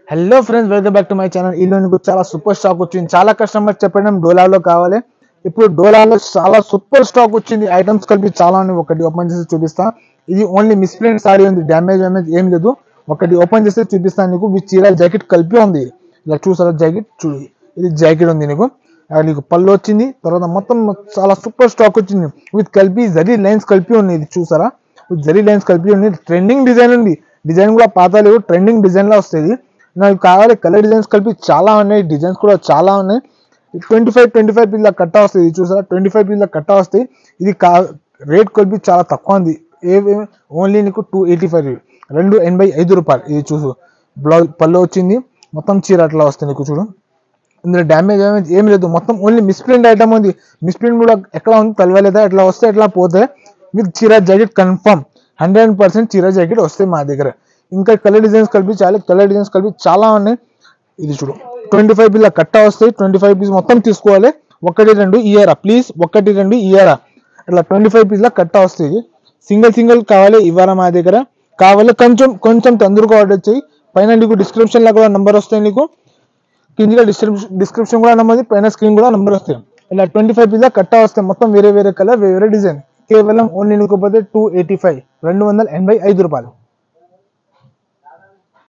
Hello friends, welcome back to my channel. ఈలో నీకు చాలా సూపర్ స్టాక్ వచ్చింది. చాలా కస్టమర్స్ చెప్పడం డోలాలో కావాలి. ఇప్పుడు డోలాలో చాలా సూపర్ స్టాక్ వచ్చింది. ఐటమ్స్ కలిపి చాలా ఉన్నాయి. ఒకటి ఓపెన్ చేసి చూపిస్తా. ఇది ఓన్లీ మిస్ప్రింట్ సారీ ఉంది, డ్యామేజ్ ఏం లేదు. ఒకటి ఓపెన్ చేసి చూపిస్తాను నీకు. విత్ చీర జాకెట్ కలిపి ఉంది. ఇలా చూసారా జాకెట్, చూడు ఇది జాకెట్ ఉంది నీకు. నీకు పళ్ళు వచ్చింది. తర్వాత మొత్తం చాలా సూపర్ స్టాక్ వచ్చింది. విత్ కలిపి జరీ లైన్స్ కలిపి ఉంది. ఇది చూసారా, విత్ జరీ లైన్స్ కలిపి ఉంది. ట్రెండింగ్ డిజైన్ ఉంది. డిజైన్ కూడా పాత లేవు, ట్రెండింగ్ డిజైన్ లా వస్తుంది. నాకు కావాలి కలర్ డిజైన్స్ కలిపి చాలా ఉన్నాయి. డిజైన్స్ కూడా చాలా ఉన్నాయి. 25 పీస్ల కట్ట వస్తుంది. ఇది చూసారా, 25 పీస్ల కట్ట వస్తాయి. ఇది రేట్ కలిపి చాలా తక్కువ ఉంది. ఓన్లీ నీకు 285, 285 రూపాయలు. ఇది చూసు, బ్లౌజ్ పళ్ళు వచ్చింది. మొత్తం చీర అట్లా వస్తుంది నీకు. చూడు ఇందులో డ్యామేజ్ ఏం లేదు. మొత్తం ఓన్లీ మిస్ప్రింట్ ఐటమ్ ఉంది. మిస్ప్రింట్ కూడా ఎక్కడ ఉంది తెలవలేదా, ఎట్లా వస్తే ఎట్లా పోతే. విత్ చీర జాకెట్ కన్ఫర్మ్ 100% చీర జాకెట్ వస్తాయి మా దగ్గర. ఇంకా కలర్ డిజైన్స్ కలిపి చాలా ఉన్నాయి. ఇది చూడు, 25 పీస్ల కట్ట వస్తాయి. 25 పీస్ మొత్తం తీసుకోవాలి. 1-2 ఇయరా ప్లీజ్, 1-2 ఇయరా. ఇట్లా 25 పీస్ల కట్ట వస్తాయి. సింగిల్ కావాలి ఇవ్వరా మా దగ్గర. కావాలి కొంచెం తొందరగా ఆర్డర్ చేయి. పైన నీకు డిస్క్రిప్షన్ లో కూడా నంబర్ వస్తాయి. నీకు కిందిగా డిస్క్రిప్షన్ కూడా నంబర్, పైన స్క్రీన్ కూడా నంబర్ వస్తాయి. ఇలా 25 పీస్ల కట్ట వస్తాయి. మొత్తం వేరే కలర్, వేరే డిజైన్. కేవలం ఓన్లీ నీకు 285 రూపాయలు.